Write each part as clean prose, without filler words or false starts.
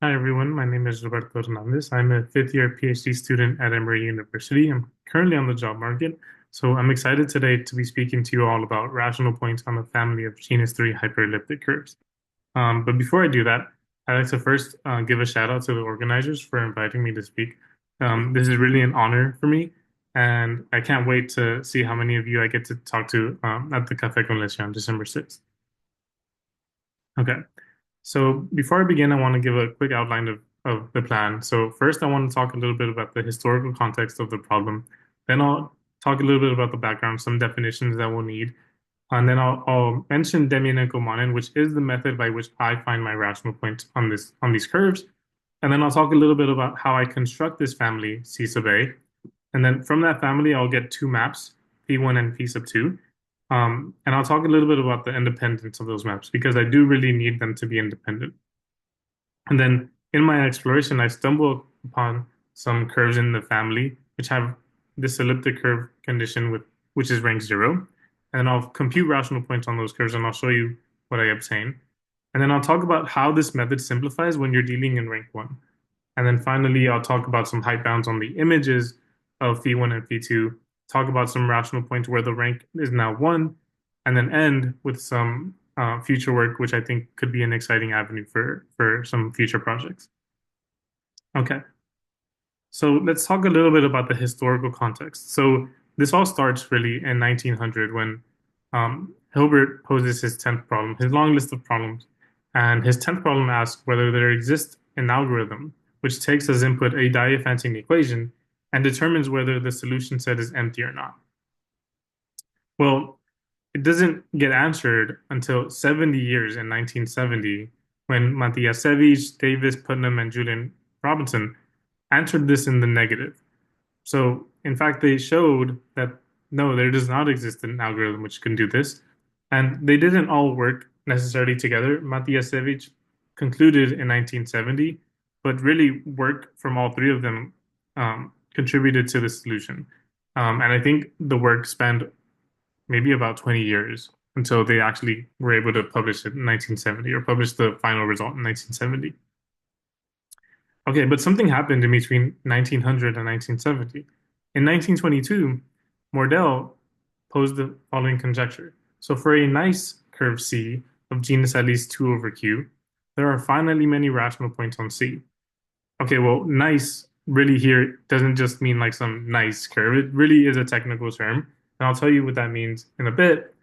Hi everyone, my name is Roberto Hernandez. I'm a fifth year PhD student at Emory University. I'm currently on the job market, so I'm excited today to be speaking to you all about rational points on the family of genus 3 hyperelliptic curves. But before I do that, I'd like to first give a shout out to the organizers for inviting me to speak. This is really an honor for me, and I can't wait to see how many of you I get to talk to at the Café con Leche on December 6th. Okay. So before I begin, I want to give a quick outline of the plan. So first, I want to talk a little bit about the historical context of the problem. Then I'll talk a little bit about the background, some definitions that we'll need. And then I'll mention Dem'janenko-Manin, which is the method by which I find my rational points on these curves. And then I'll talk a little bit about how I construct this family, C sub A. And then from that family, I'll get two maps, P1 and P sub 2. And I'll talk a little bit about the independence of those maps because I do really need them to be independent. And then in my exploration, I stumble upon some curves in the family which have this elliptic curve condition with which is rank 0. And I'll compute rational points on those curves and I'll show you what I obtain. And then I'll talk about how this method simplifies when you're dealing in rank 1. And then finally, I'll talk about some height bounds on the images of phi1 and phi2, talk about some rational points where the rank is now 1, and then end with some future work, which I think could be an exciting avenue for some future projects. Okay, so let's talk a little bit about the historical context. So this all starts really in 1900 when Hilbert poses his 10th problem, his long list of problems. And his 10th problem asks whether there exists an algorithm which takes as input a Diophantine equation and determines whether the solution set is empty or not. Well, it doesn't get answered until 70 years in 1970 when Matiasevich, Davis, Putnam, and Julian Robinson answered this in the negative. So, in fact, they showed that no, there does not exist an algorithm which can do this. And they didn't all work necessarily together. Matiasevich concluded in 1970, but really work from all three of them contributed to the solution. And I think the work spanned maybe about 20 years until they actually were able to publish it in 1970 or publish the final result in 1970. Okay, but something happened in between 1900 and 1970. In 1922, Mordell posed the following conjecture. So for a nice curve C of genus at least 2 over Q, there are finitely many rational points on C. Okay, well, nice really here doesn't just mean like some nice curve. It really is a technical term. And I'll tell you what that means in a bit.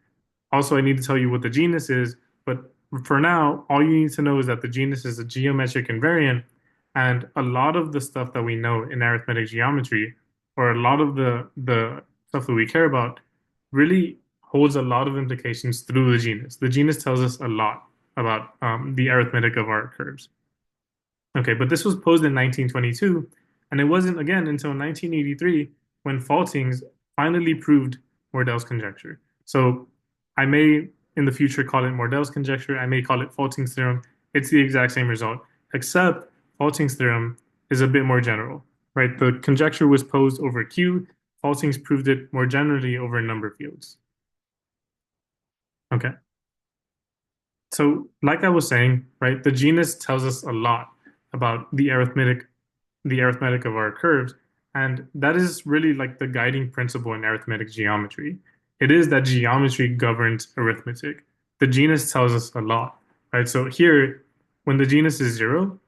Also, I need to tell you what the genus is, but for now, all you need to know is that the genus is a geometric invariant, and a lot of the stuff that we know in arithmetic geometry, or a lot of the stuff that we care about, really holds a lot of implications through the genus. The genus tells us a lot about the arithmetic of our curves. Okay, but this was posed in 1922, and it wasn't again until 1983 when Faltings finally proved Mordell's conjecture. So I may in the future call it Mordell's conjecture, I may call it Faltings theorem. It's the exact same result, except Faltings theorem is a bit more general, right? The conjecture was posed over Q, Faltings proved it more generally over a number of fields. Okay. So, like I was saying, right, the genus tells us a lot about the arithmetic of our curves, and that is really like the guiding principle in arithmetic geometry. It is that geometry governs arithmetic. The genus tells us a lot, right? So here, when the genus is 0,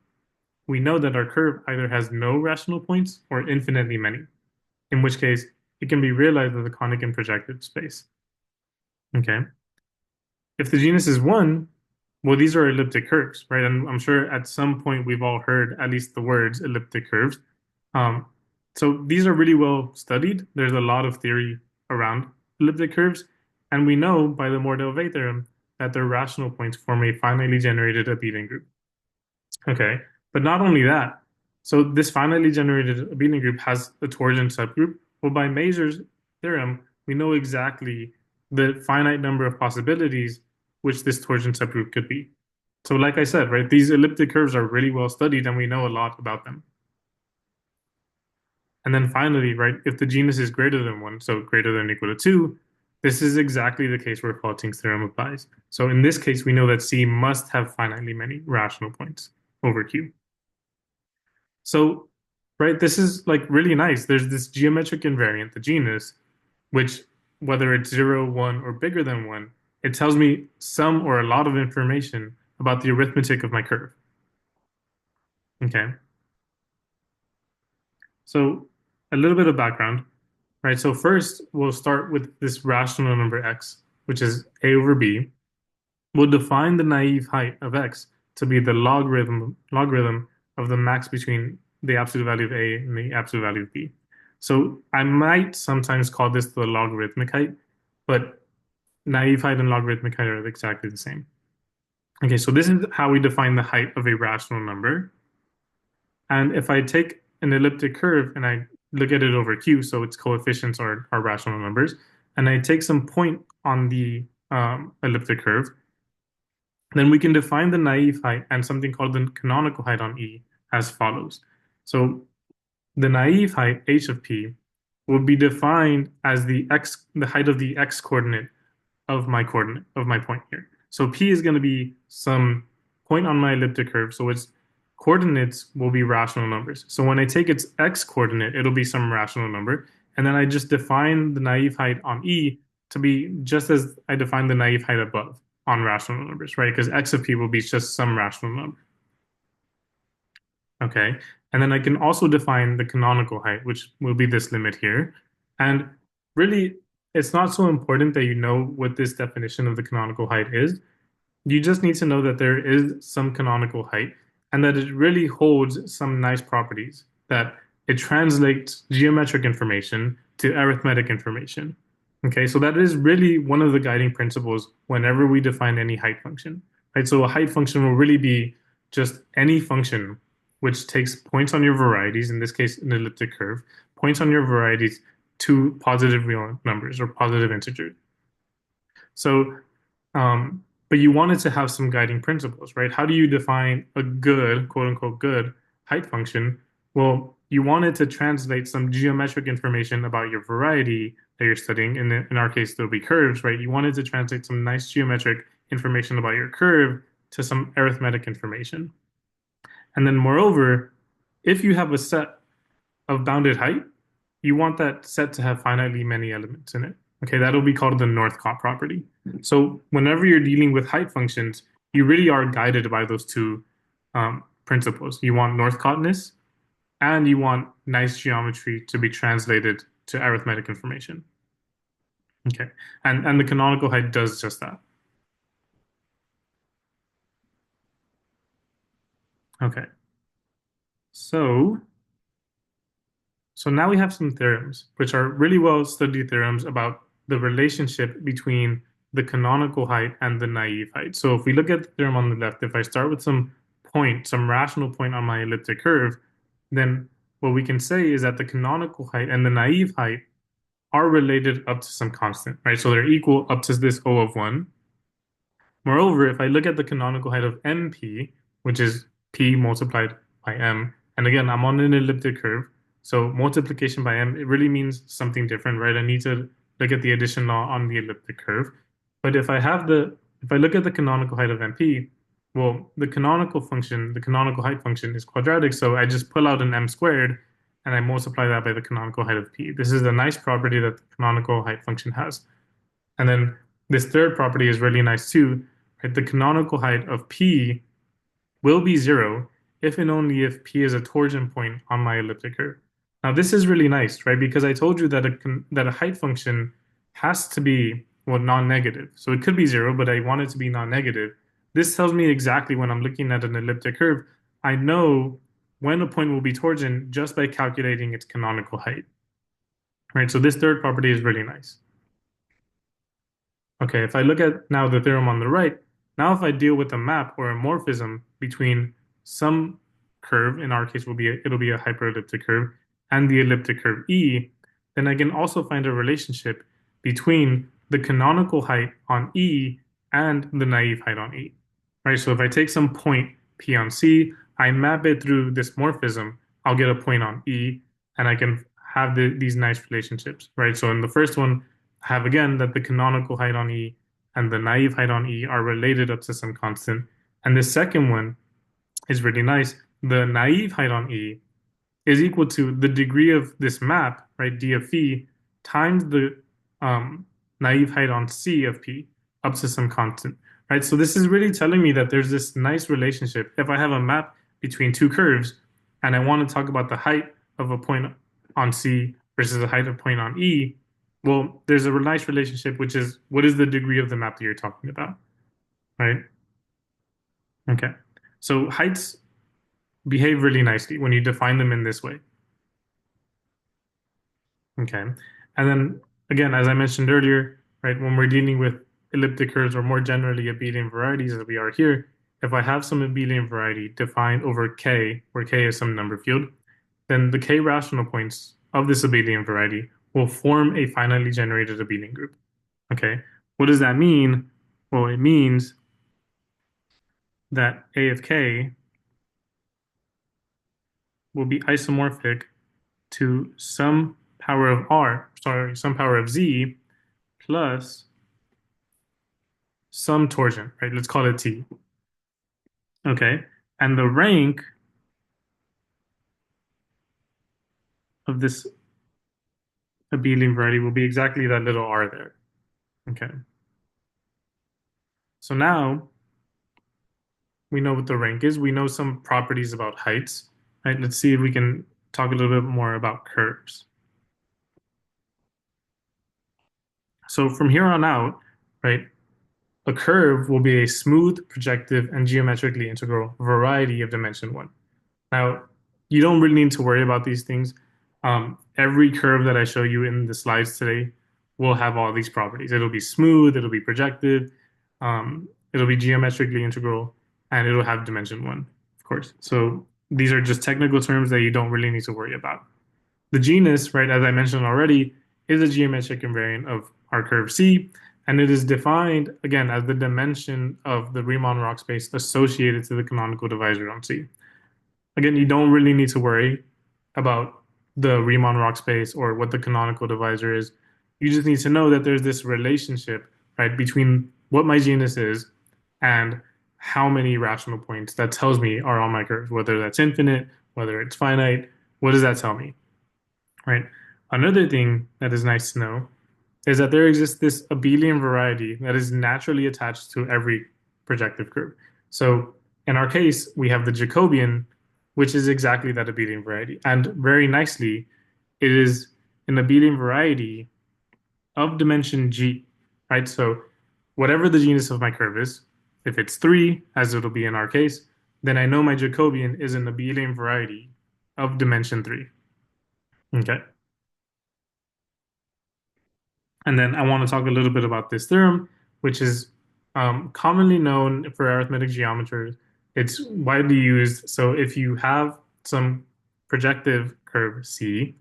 we know that our curve either has no rational points or infinitely many, in which case it can be realized as a conic and projective space. Okay. If the genus is 1, well, these are elliptic curves, right? And I'm sure at some point we've all heard at least the words elliptic curves. Um, so these are really well studied. There's a lot of theory around elliptic curves, and we know by the Mordell-Weil theorem that their rational points form a finitely generated abelian group. Okay, but not only that. So this finitely generated abelian group has a torsion subgroup. Well, by Mazur's theorem, we know exactly the finite number of possibilities which this torsion subgroup could be. So like I said, right, these elliptic curves are really well studied and we know a lot about them. And then finally, right, if the genus is greater than 1, so greater than or equal to 2, this is exactly the case where Faltings theorem applies. So in this case, we know that C must have finitely many rational points over Q. So, right, this is like really nice. There's this geometric invariant, the genus, which whether it's 0, 1, or bigger than 1, it tells me some or a lot of information about the arithmetic of my curve. Okay. So a little bit of background, right? So first we'll start with this rational number x, which is a over b. We'll define the naive height of x to be the logarithm of the max between the absolute value of a and the absolute value of b. So I might sometimes call this the logarithmic height, but naive height and logarithmic height are exactly the same. Okay, so this is how we define the height of a rational number. And if I take an elliptic curve and I look at it over Q, so its coefficients are rational numbers, and I take some point on the elliptic curve, then we can define the naive height and something called the canonical height on E as follows. So the naive height, h of p, will be defined as the height of the x coordinate of my point here. So P is going to be some point on my elliptic curve. So its coordinates will be rational numbers. So when I take its x coordinate, it'll be some rational number. And then I just define the naive height on E to be just as I define the naive height above on rational numbers, right? Because x of P will be just some rational number. Okay. And then I can also define the canonical height, which will be this limit here. And really, it's not so important that you know what this definition of the canonical height is. You just need to know that there is some canonical height and that it really holds some nice properties, that it translates geometric information to arithmetic information. Okay, so that is really one of the guiding principles whenever we define any height function, right? So a height function will really be just any function which takes points on your varieties, in this case, an elliptic curve, points on your varieties to positive real numbers or positive integers. So, but you wanted to have some guiding principles, right? How do you define a good, quote unquote, good height function? Well, you wanted to translate some geometric information about your variety that you're studying. In our case, there'll be curves, right? You wanted to translate some nice geometric information about your curve to some arithmetic information. And then, moreover, if you have a set of bounded height, you want that set to have finitely many elements in it. Okay, that'll be called the Northcott property. So whenever you're dealing with height functions, you really are guided by those two principles. You want Northcottness and you want nice geometry to be translated to arithmetic information. Okay, and the canonical height does just that. Okay, so So now we have some theorems, which are really well studied theorems about the relationship between the canonical height and the naive height. So if we look at the theorem on the left, if I start with some point, some rational point on my elliptic curve, then what we can say is that the canonical height and the naive height are related up to some constant, right? So they're equal up to this O of 1. Moreover, if I look at the canonical height of MP, which is P multiplied by M, and again, I'm on an elliptic curve, so multiplication by M, it really means something different, right? I need to look at the addition law on the elliptic curve. But if I look at the canonical height of MP, well, the canonical function, the canonical height function is quadratic, so I just pull out an M squared and I multiply that by the canonical height of P. This is a nice property that the canonical height function has. And then this third property is really nice too, right? The canonical height of P will be zero if and only if P is a torsion point on my elliptic curve. Now this is really nice, right? Because I told you that a height function has to be, well, non-negative. So it could be zero, but I want it to be non-negative. This tells me exactly when I'm looking at an elliptic curve, I know when a point will be torsion just by calculating its canonical height, right? So this third property is really nice. Okay, if I look at now the theorem on the right, now if I deal with a map or a morphism between some curve, in our case it'll be a hyperelliptic curve, and the elliptic curve E, then I can also find a relationship between the canonical height on E and the naive height on E. Right? So if I take some point P on C, I map it through this morphism, I'll get a point on E, and I can have these nice relationships, right? So in the first one, have again that the canonical height on E and the naive height on E are related up to some constant. And the second one is really nice. The naive height on E is equal to the degree of this map, right, d of phi, times the um, naive height on c of p up to some constant, right? So this is really telling me that there's this nice relationship. If I have a map between two curves and I want to talk about the height of a point on C versus the height of point on E, well, there's a nice relationship, which is what is the degree of the map that you're talking about, right? Okay. So heights behave really nicely when you define them in this way. Okay. And then again, as I mentioned earlier, right, when we're dealing with elliptic curves or more generally abelian varieties as we are here, if I have some abelian variety defined over K, where K is some number field, then the K rational points of this abelian variety will form a finitely generated abelian group. Okay. What does that mean? Well, it means that A of K will be isomorphic to some power of R, sorry, some power of Z plus some torsion, right? Let's call it T. Okay. And the rank of this abelian variety will be exactly that little r there. Okay. So now we know what the rank is. We know some properties about heights, right? Let's see if we can talk a little bit more about curves. So from here on out, right, a curve will be a smooth, projective, and geometrically integral variety of dimension one. Now, you don't really need to worry about these things. Every curve that I show you in the slides today will have all these properties. It'll be smooth, it'll be projective, it'll be geometrically integral, and it'll have dimension one, of course. So these are just technical terms that you don't really need to worry about. The genus, right, as I mentioned already, is a geometric invariant of our curve C, and it is defined, again, as the dimension of the Riemann-Roch space associated to the canonical divisor on C. Again, you don't really need to worry about the Riemann-Roch space or what the canonical divisor is. You just need to know that there's this relationship, right, between what my genus is and how many rational points that tells me are on my curve, whether that's infinite, whether it's finite. What does that tell me, right? Another thing that is nice to know is that there exists this abelian variety that is naturally attached to every projective curve. So in our case, we have the Jacobian, which is exactly that abelian variety. And very nicely, it is an abelian variety of dimension G, right? So whatever the genus of my curve is, if it's 3, as it'll be in our case, then I know my Jacobian is an abelian variety of dimension 3. Okay. And then I want to talk a little bit about this theorem, which is commonly known for arithmetic geometers. It's widely used. So if you have some projective curve C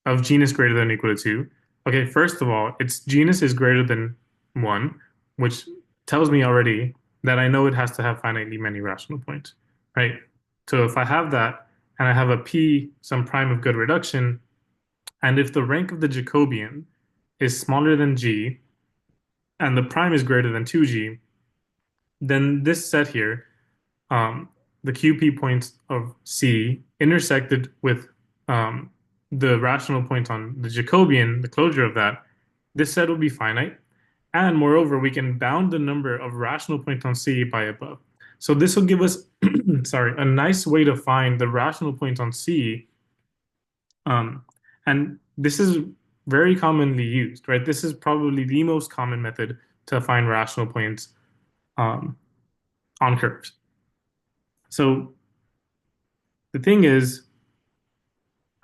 of genus greater than or equal to 2, okay, first of all, its genus is greater than 1, which tells me already that I know it has to have finitely many rational points, right? So if I have that and I have a P, some prime of good reduction, and if the rank of the Jacobian is smaller than G and the prime is greater than 2G, then this set here, um, the QP points of C intersected with um, the rational point on the Jacobian, the closure of that, this set will be finite. And moreover, we can bound the number of rational points on C by above. So this will give us, sorry, a nice way to find the rational point on C. And this is very commonly used, right? This is probably the most common method to find rational points um, on curves. So the thing is,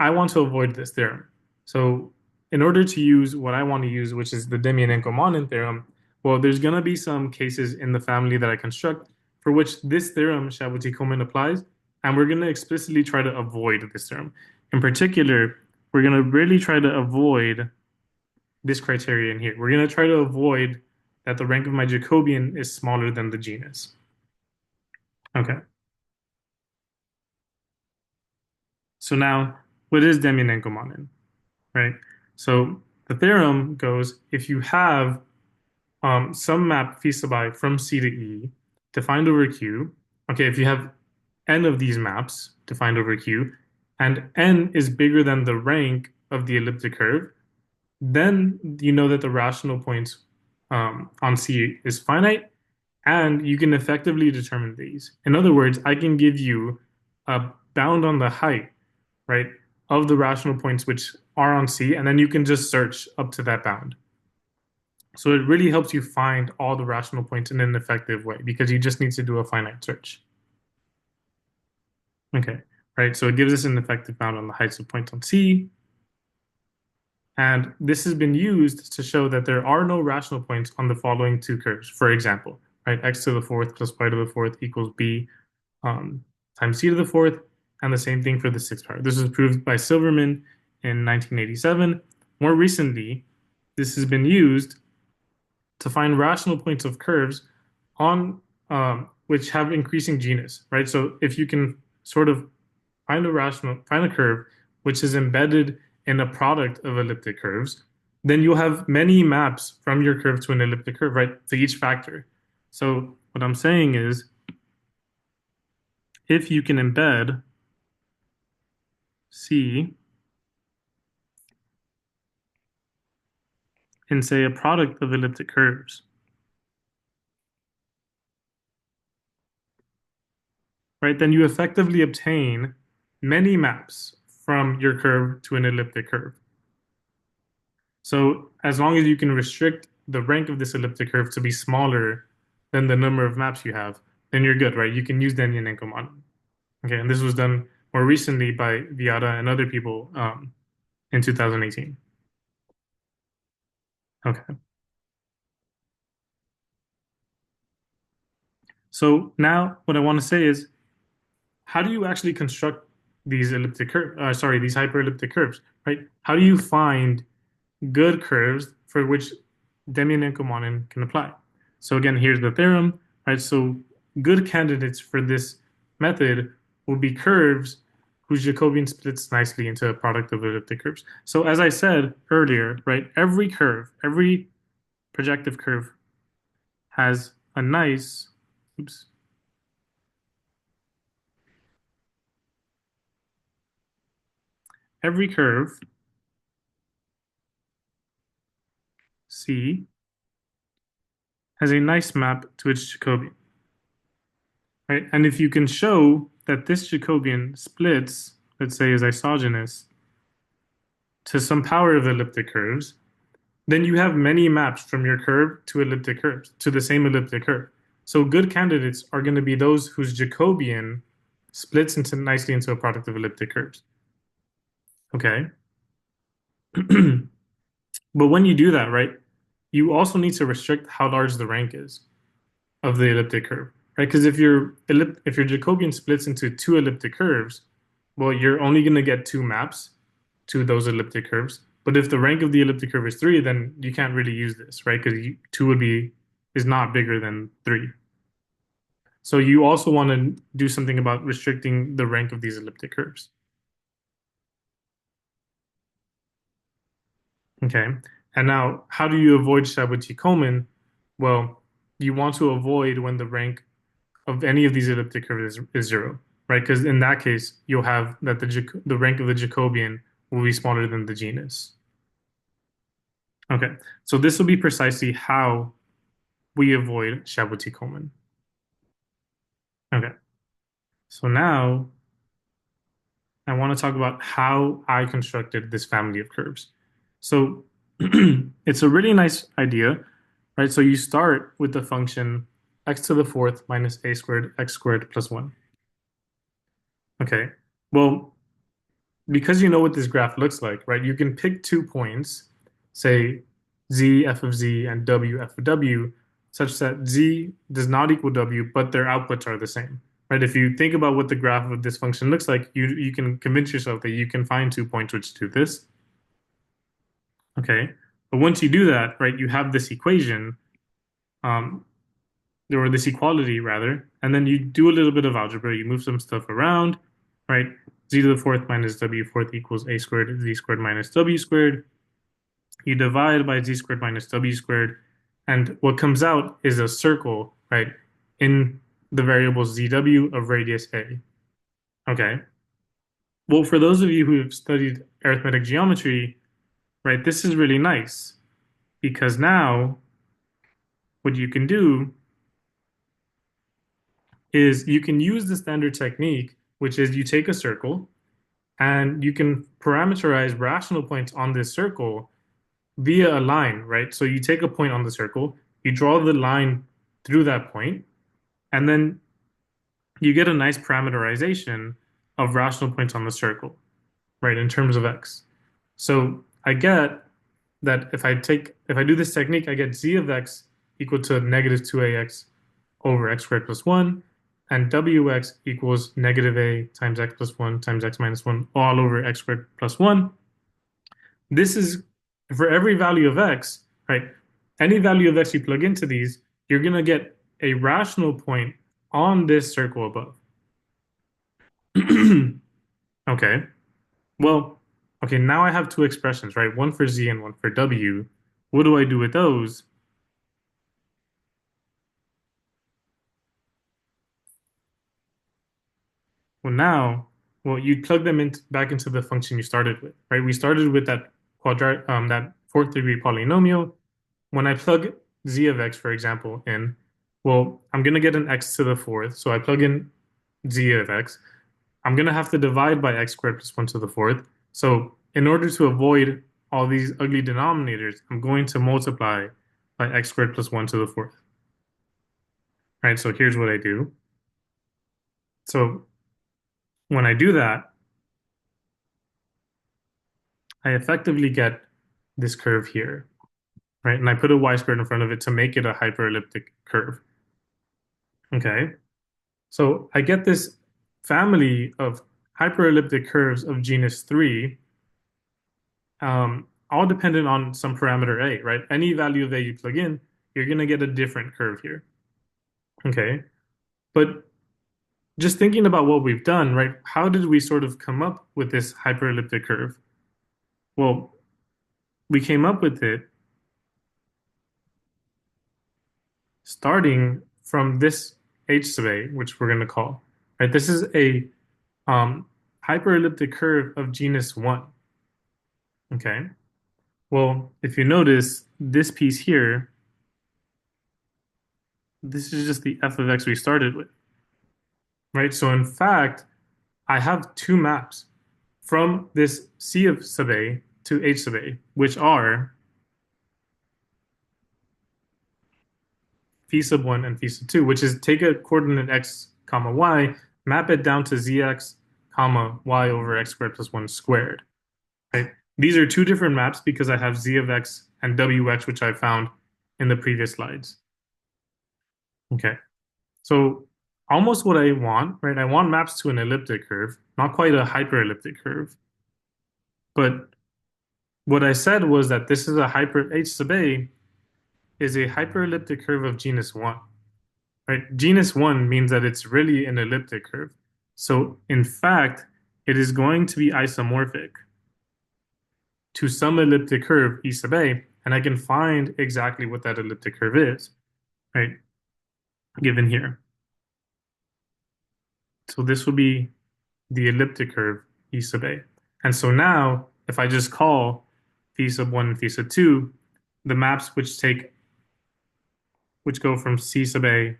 I want to avoid this theorem. So in order to use what I want to use, which is the Dem'janenko-Manin theorem, well, there's going to be some cases in the family that I construct for which this theorem, Shabuti-Cohen, applies, and we're going to explicitly try to avoid this theorem. In particular, we're going to really try to avoid this criterion here. We're going to try to avoid that the rank of my Jacobian is smaller than the genus. Okay. So now, what is Dem'janenko-Manin, right? So the theorem goes, if you have some map phi sub I from C to E defined over Q, okay, if you have n of these maps defined over Q, and n is bigger than the rank of the elliptic curve, then you know that the rational points on C is finite, and you can effectively determine these. In other words, I can give you a bound on the height, right, of the rational points which are on C, and then you can just search up to that bound. So it really helps you find all the rational points in an effective way because you just need to do a finite search. Okay, right? So it gives us an effective bound on the heights of points on C. And this has been used to show that there are no rational points on the following two curves. For example, right, x to the fourth plus y to the fourth equals b um, times c to the fourth, and the same thing for the sixth power. This was proved by Silverman in 1987. More recently, this has been used to find rational points of curves on which have increasing genus, right? So if you can sort of find a curve which is embedded in a product of elliptic curves, then you'll have many maps from your curve to an elliptic curve, right? To each factor. So what I'm saying is, if you can embed C in, say, a product of elliptic curves, right, then you effectively obtain many maps from your curve to an elliptic curve. So as long as you can restrict the rank of this elliptic curve to be smaller than the number of maps you have, then you're good, right? You can use Dem'janenko-Manin. Okay, and this was done more recently by Viada and other people in 2018. Okay, so now what I want to say is, how do you actually construct these these hyperelliptic curves, right? How do you find good curves for which Dem'janenko-Manin can apply? So again, here's the theorem, right? So good candidates for this method will be curves whose Jacobian splits nicely into a product of elliptic curves. So as I said earlier, right, every projective curve has a nice, oops, every curve C has a nice map to its Jacobian, right? And if you can show that this Jacobian splits, let's say, is isogenous to some power of elliptic curves, then you have many maps from your curve to elliptic curves, to the same elliptic curve. So good candidates are going to be those whose Jacobian splits into nicely into a product of elliptic curves. Okay. But when you do that, right, you also need to restrict how large the rank is of the elliptic curve, right? Because if your Jacobian splits into two elliptic curves, well, you're only going to get two maps to those elliptic curves. But if the rank of the elliptic curve is three, then you can't really use this, right? Because two is not bigger than three. So you also want to do something about restricting the rank of these elliptic curves. Okay. And now, how do you avoid Chaboty-Coleman? Well, you want to avoid when the rank of any of these elliptic curves is zero, right? Because in that case, you'll have that the rank of the Jacobian will be smaller than the genus. Okay, so this will be precisely how we avoid Chaboty-Coleman. Okay, so now I want to talk about how I constructed this family of curves. So it's a really nice idea, right? So you start with the function x to the fourth minus a squared x squared plus 1. Okay, well, because you know what this graph looks like, right? You can pick 2 points, say z f of z and w f of w, such that z does not equal w, but their outputs are the same, right? If you think about what the graph of this function looks like, you can convince yourself that you can find 2 points which do this. Okay, but once you do that, right, you have this equation, um, or this equality rather, and then you do a little bit of algebra. You move some stuff around, right? Z to the fourth minus w fourth equals a squared z squared minus w squared. You divide by z squared minus w squared, and what comes out is a circle, right, in the variable zw of radius a. Okay. Well, for those of you who have studied arithmetic geometry, right, this is really nice because now what you can do is you can use the standard technique, which is you take a circle and you can parameterize rational points on this circle via a line, right? So you take a point on the circle, you draw the line through that point, and then you get a nice parameterization of rational points on the circle, right, in terms of x. So I get that if I do this technique, I get z of x equal to negative 2ax over x squared plus 1, and wx equals negative a times x plus 1 times x minus 1 all over x squared plus 1. This is for every value of x, right? Any value of x you plug into these, you're going to get a rational point on this circle above. Okay. Well, okay, now I have two expressions, right? One for z and one for w. What do I do with those? Well, now, well, you plug them in back into the function you started with, right? We started with that that fourth degree polynomial. When I plug z of x, for example, in, well, I'm gonna get an x to the fourth, so I plug in z of x. I'm gonna have to divide by x squared plus one to the fourth. So in order to avoid all these ugly denominators, I'm going to multiply by x squared plus one to the fourth. Right, so here's what I do. So when I do that, I effectively get this curve here, right? And I put a y squared in front of it to make it a hyperelliptic curve. Okay, so I get this family of hyperelliptic curves of genus 3, all dependent on some parameter a, right? Any value of a you plug in, you're going to get a different curve here. Okay, but just thinking about what we've done, right? How did we sort of come up with this hyperelliptic curve? Well, we came up with it starting from this h sub a, which we're going to call, right? This is a hyperelliptic curve of genus 1. Okay. Well, if you notice this piece here, this is just the f of x we started with, right? So in fact, I have two maps from this c of sub a to h sub a, which are phi sub 1 and phi sub 2, which is take a coordinate x comma y, map it down to zx comma y over x squared plus 1 squared, right? These are two different maps because I have z of x and wx, which I found in the previous slides. Okay, so almost what I want, right? I want maps to an elliptic curve, not quite a hyperelliptic curve. But what I said was that this is a hyper h sub a is a hyperelliptic curve of genus 1, right? Genus 1 means that it's really an elliptic curve. So in fact, it is going to be isomorphic to some elliptic curve E sub a, and I can find exactly what that elliptic curve is, right? Given here. So this will be the elliptic curve E sub a. And so now, if I just call phi sub 1 and phi sub 2, the maps which go from C sub a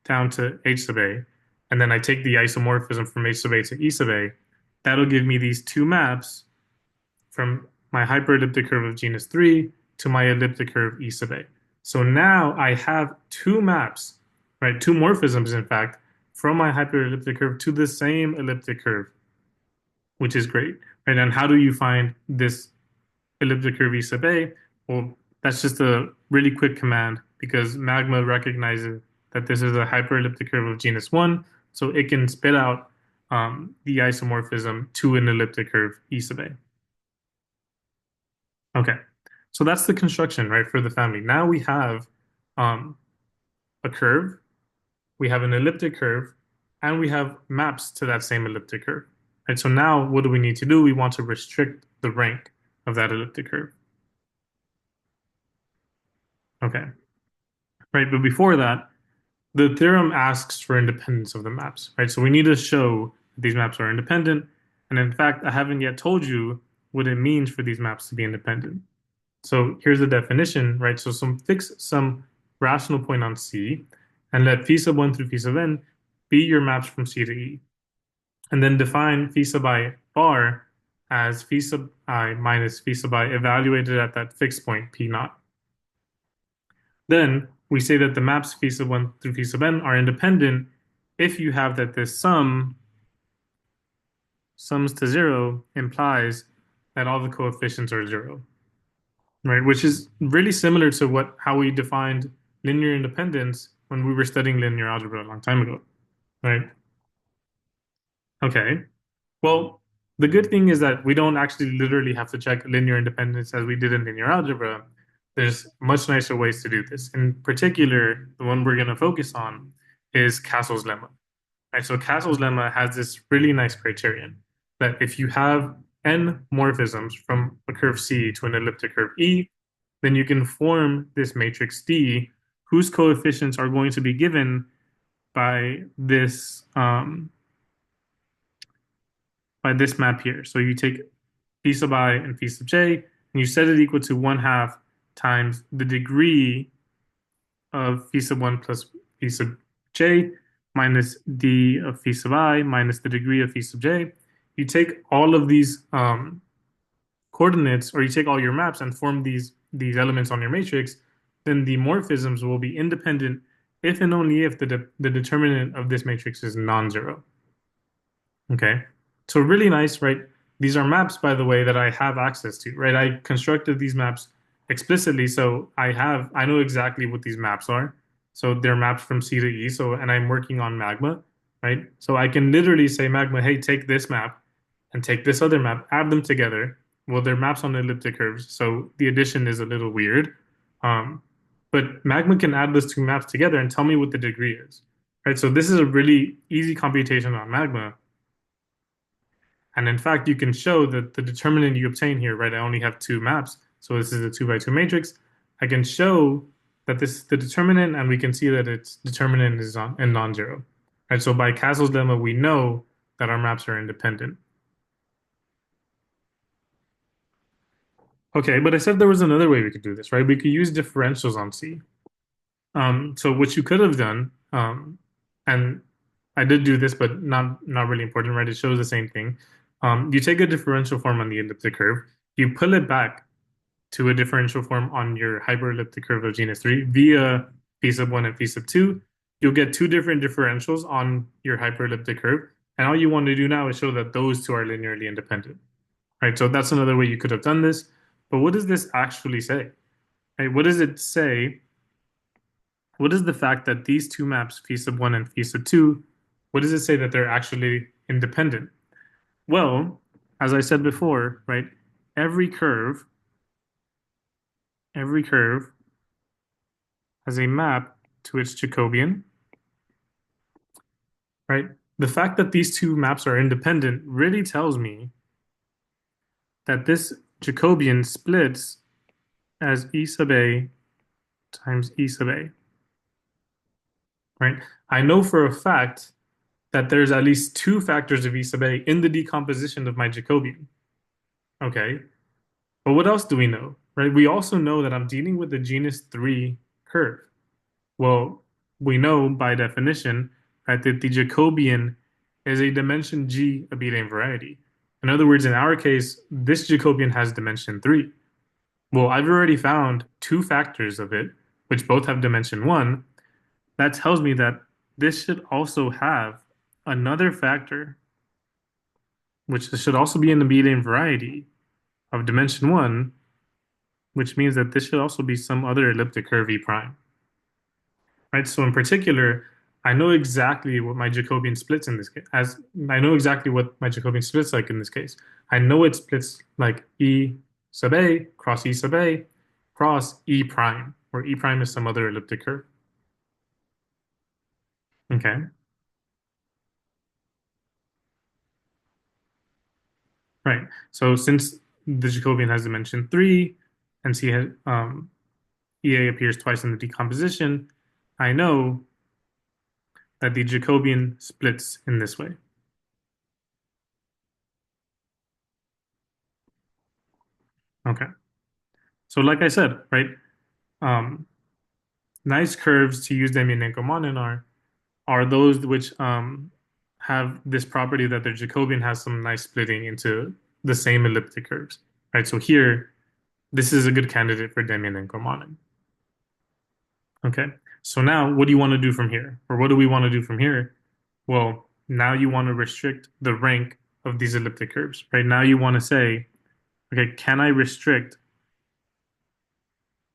down to H sub a, and then I take the isomorphism from H sub a to E sub a, that'll give me these two maps from my hyperelliptic curve of genus 3 to my elliptic curve E sub a. So now I have two maps, right? Two morphisms, in fact, from my hyperelliptic curve to the same elliptic curve, which is great, right? And how do you find this elliptic curve E sub a? Well, that's just a really quick command because Magma recognizes that this is a hyperelliptic curve of genus 1, so it can spit out the isomorphism to an elliptic curve E sub a. Okay, so that's the construction, right, for the family. Now we have um, a curve, we have an elliptic curve, and we have maps to that same elliptic curve. Right, so now what do we need to do? We want to restrict the rank of that elliptic curve. Okay, right, but before that, the theorem asks for independence of the maps, right? So we need to show that these maps are independent. And in fact, I haven't yet told you what it means for these maps to be independent. So here's the definition, right? So fix some rational point on C and let phi sub 1 through phi sub n be your maps from C to E. And then define phi sub I bar as phi sub I minus phi sub I evaluated at that fixed point, P naught. Then we say that the maps phi sub 1 through phi sub n are independent if you have that this sums to zero implies that all the coefficients are zero, right? Which is really similar to how we defined linear independence when we were studying linear algebra a long time ago, right? Okay. Well, the good thing is that we don't actually literally have to check linear independence as we did in linear algebra. There's much nicer ways to do this. In particular, the one we're going to focus on is Castle's lemma. Right, so Castle's lemma has this really nice criterion that if you have n morphisms from a curve C to an elliptic curve E, then you can form this matrix D whose coefficients are going to be given by this map here. So you take phi sub I and phi sub j, and you set it equal to 1/2 times the degree of phi sub 1 plus phi sub j minus d of phi sub I minus the degree of phi sub j. You take all of these coordinates, or you take all your maps and form these elements on your matrix, then the morphisms will be independent if and only if the determinant of this matrix is non-zero. Okay. So really nice, right? These are maps, by the way, that I have access to, right? I constructed these maps explicitly, so I know exactly what these maps are. So they're maps from C to E. So, and I'm working on Magma, right? So I can literally say Magma, hey, take this map and take this other map, add them together. Well, they're maps on elliptic curves, so the addition is a little weird. Um, but Magma can add those two maps together and tell me what the degree is, right? So this is a really easy computation on Magma. And in fact, you can show that the determinant you obtain here, right? I only have two maps. So this is a 2 by 2 matrix. I can show that this is the determinant, and we can see that its determinant is non-zero. Right? So by Castle's lemma, we know that our maps are independent. Okay, but I said there was another way we could do this, right? We could use differentials on C. So what you could have done, and I did do this, but not really important, right? It shows the same thing. You take a differential form on the elliptic curve, you pull it back to a differential form on your hyperelliptic curve of genus 3 via phi sub 1 and phi sub 2. You'll get two different differentials on your hyperelliptic curve, and all you want to do now is show that those two are linearly independent, right? So that's another way you could have done this. But what does this actually say? Right? What does it say? What is the fact that these two maps, phi sub 1 and phi sub 2, what does it say that they're actually independent? Well, as I said before, right, every curve, every curve has a map to its Jacobian, right? The fact that these two maps are independent really tells me that this Jacobian splits as E sub A times E sub A, right? I know for a fact that there's at least two factors of E sub A in the decomposition of my Jacobian. Okay, but what else do we know, right? We also know that I'm dealing with the genus 3 curve. Well, we know by definition, right, that the Jacobian is a dimension G abelian variety. In other words, in our case, this Jacobian has dimension 3. Well, I've already found two factors of it, which both have dimension 1. That tells me that this should also have another factor, which should also be an abelian variety of dimension 1, which means that this should also be some other elliptic curve E prime, right? So in particular, I know exactly what my Jacobian splits in this case. As I know exactly what my Jacobian splits like in this case. I know it splits like E sub A cross E prime, where E prime is some other elliptic curve. Okay, right. So since the Jacobian has dimension 3 and EA appears twice in the decomposition, I know that the Jacobian splits in this way. Okay. So like I said, right, um, nice curves to use Dem'janenko-Manin are those which have this property that their Jacobian has some nice splitting into the same elliptic curves, right? So here, this is a good candidate for Dem'janenko-Manin. Okay. So now what do you want to do from here? Or what do we want to do from here? Well, now you want to restrict the rank of these elliptic curves, right? Now you want to say, okay, can I restrict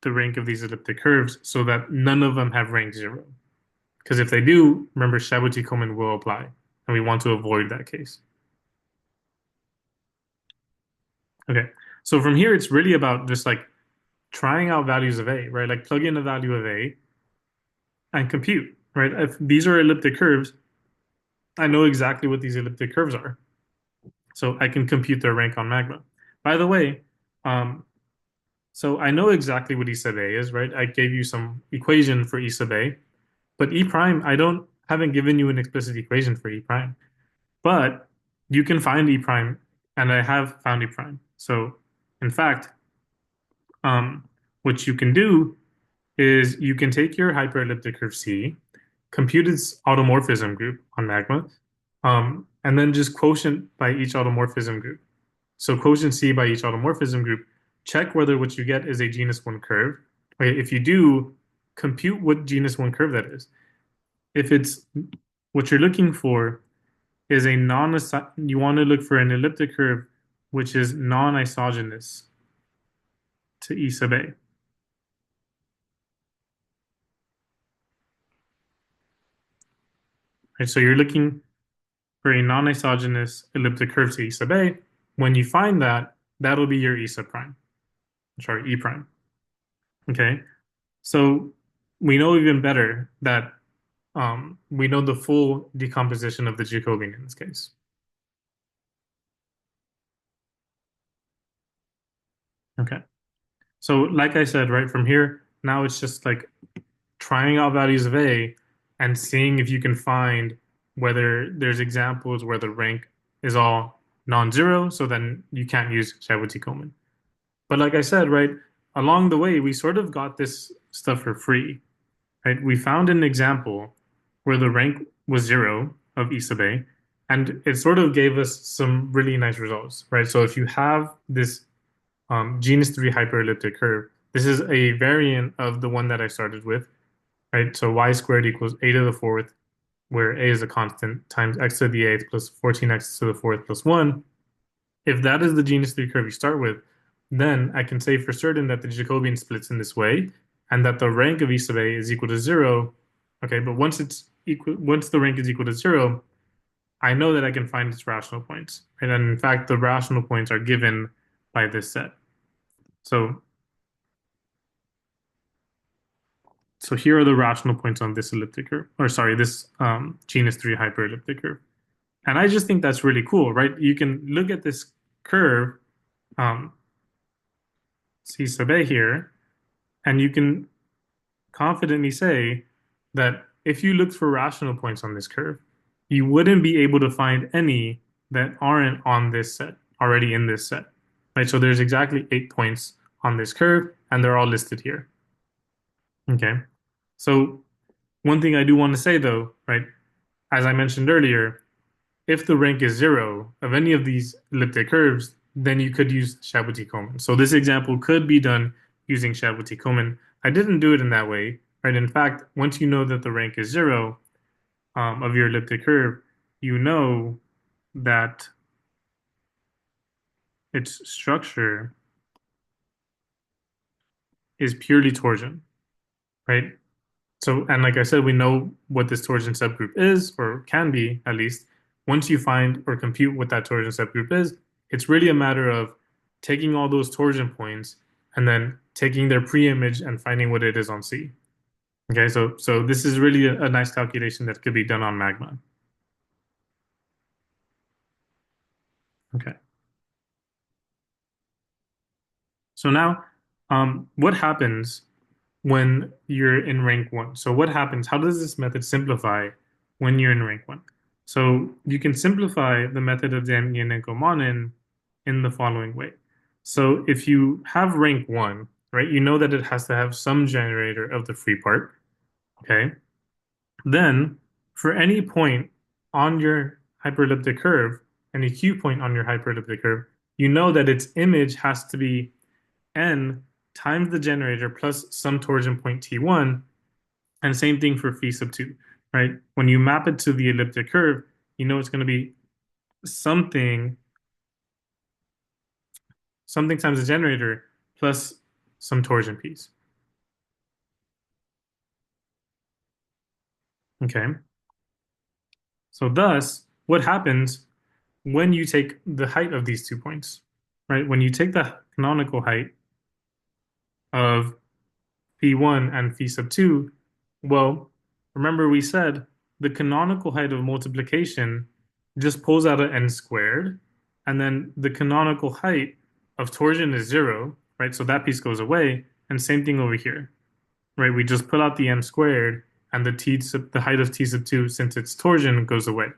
the rank of these elliptic curves so that none of them have rank zero? Because if they do, remember, Chaboty-Coleman will apply, and we want to avoid that case. Okay. So from here, it's really about just like trying out values of A, right? Like plug in a value of A and compute, right? If these are elliptic curves, I know exactly what these elliptic curves are. So I can compute their rank on magma. By the way, um, so I know exactly what E sub A is, right? I gave you some equation for E sub A, but E prime, I don't haven't given you an explicit equation for E prime. But you can find E prime, and I have found E prime. So in fact, um, what you can do is you can take your hyperelliptic curve C, compute its automorphism group on magma, and then just quotient by each automorphism group. So quotient C by each automorphism group, check whether what you get is a genus 1 curve. Okay, if you do, compute what genus 1 curve that is. If it's what you're looking for is a non you want to look for an elliptic curve which is non-isogenous to E sub A. Right, so you're looking for a non-isogenous elliptic curve to E sub A. When you find that, that'll be your E sub prime. Sorry, E prime. Okay. So we know even better that we know the full decomposition of the Jacobian in this case. Okay. So like I said, right from here, now it's just like trying out values of A and seeing if you can find whether there's examples where the rank is all non-zero, so then you can't use Chaboty-Coleman. But like I said, right, along the way, we sort of got this stuff for free, right? We found an example where the rank was zero of E sub A, and it sort of gave us some really nice results, right? So if you have this genus 3 hyperelliptic curve, this is a variant of the one that I started with, right? So y squared equals a to the fourth, where a is a constant, times x to the eighth plus 14x to the fourth plus 1. If that is the genus 3 curve you start with, then I can say for certain that the Jacobian splits in this way and that the rank of E sub A is equal to 0. Okay, but once the rank is equal to 0, I know that I can find its rational points. And then in fact, the rational points are given by this set. So so here are the rational points on this elliptic curve, or sorry, this genus 3 hyperelliptic curve. And I just think that's really cool, right? You can look at this curve, um, C sub A here, and you can confidently say that if you looked for rational points on this curve, you wouldn't be able to find any that aren't on this set, already in this set, right? So there's exactly 8 points on this curve, and they're all listed here. Okay. So one thing I do want to say though, right, as I mentioned earlier, if the rank is zero of any of these elliptic curves, then you could use Chaboty-Coleman. So this example could be done using Chaboty-Coleman. I didn't do it in that way, right? In fact, once you know that the rank is zero of your elliptic curve, you know that its structure is purely torsion, right? So, and like I said, we know what this torsion subgroup is, or can be at least. Once you find or compute what that torsion subgroup is, it's really a matter of taking all those torsion points and then taking their pre-image and finding what it is on C. Okay, so this is really a nice calculation that could be done on magma. Okay, so now, what happens when you're in rank one? So what happens? How does this method simplify when you're in rank one? So you can simplify the method of Dem'janenko-Manin in the following way. So if you have rank one, right, you know that it has to have some generator of the free part. Okay. Then for any point on your hyperelliptic curve, any Q point on your hyperelliptic curve, you know that its image has to be n times the generator plus some torsion point T1, and same thing for phi sub 2, right? When you map it to the elliptic curve, you know it's going to be something, something times the generator plus some torsion piece. Okay. So thus, what happens when you take the height of these 2 points, right? When you take the canonical height of phi1 and phi sub 2, well, remember we said the canonical height of multiplication just pulls out an n squared, and then the canonical height of torsion is 0, right? So that piece goes away, and same thing over here, right? We just pull out the n squared, and the height of t sub 2, since it's torsion, goes away.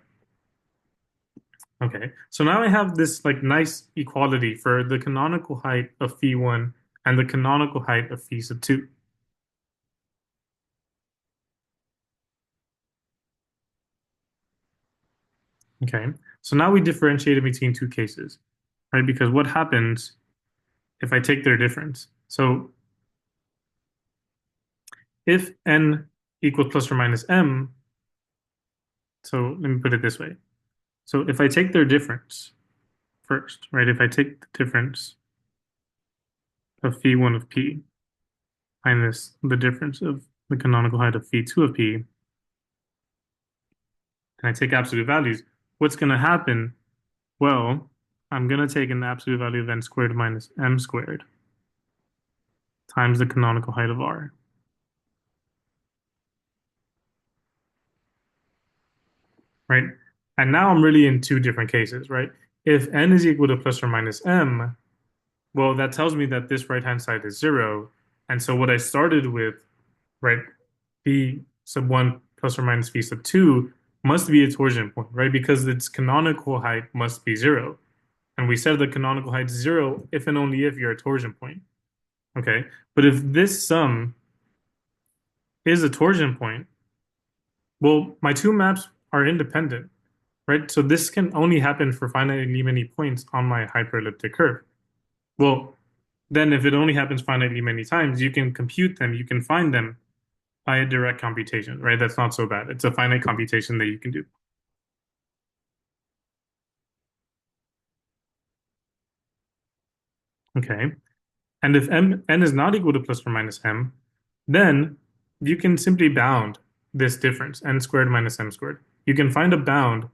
Okay, so now I have this like nice equality for the canonical height of phi1 and the canonical height of phi sub 2. Okay, so now we differentiate between two cases, right? Because what happens if I take their difference? So if n equals plus or minus m, so let me put it this way. So if I take their difference first, right? If I take the difference of phi1 of p minus the difference of the canonical height of phi2 of p, and I take absolute values, what's going to happen? Well, I'm going to take an absolute value of n squared minus m squared times the canonical height of r, right? And now I'm really in two different cases, right? If n is equal to plus or minus m, well, that tells me that this right-hand side is 0. And so what I started with, right, phi sub 1 plus or minus phi sub 2 must be a torsion point, right? Because its canonical height must be 0. And we said the canonical height is 0 if and only if you're a torsion point. Okay. But if this sum is a torsion point, well, my two maps are independent, right? So this can only happen for finitely many points on my hyperelliptic curve. Well, then if it only happens finitely many times, you can compute them, you can find them by a direct computation, right? That's not so bad. It's a finite computation that you can do. Okay. And if n is not equal to plus or minus m, then you can simply bound this difference, n squared minus m squared. You can find a bound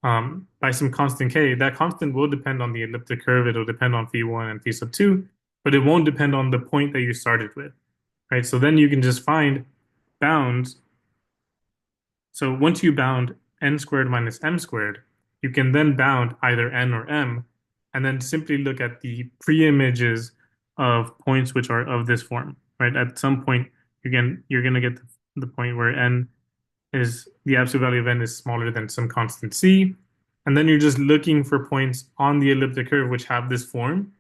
by some constant k. That constant will depend on the elliptic curve. It'll depend on phi1 and phi sub 2, but it won't depend on the point that you started with, right? So then you can just find bounds. So once you bound n squared minus m squared, you can then bound either n or m, and then simply look at the pre-images of points which are of this form, right? At some point, you're gonna get the point where n is the absolute value of n is smaller than some constant c, and then you're just looking for points on the elliptic curve which have this form,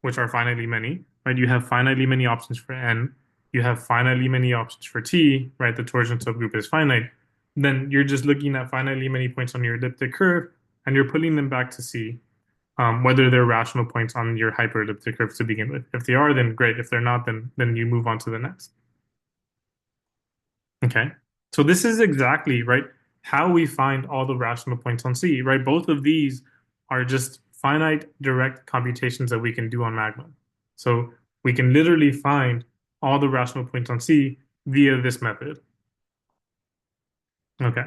which are finitely many, right? You have finitely many options for n. You have finitely many options for t, right? The torsion subgroup is finite. Then you're just looking at finitely many points on your elliptic curve, and you're putting them back to see whether they're rational points on your hyperelliptic curve to begin with. If they are, then great. If they're not, then you move on to the next. Okay. So this is exactly right how we find all the rational points on C, right? Both of these are just finite direct computations that we can do on Magma. So we can literally find all the rational points on C via this method. Okay.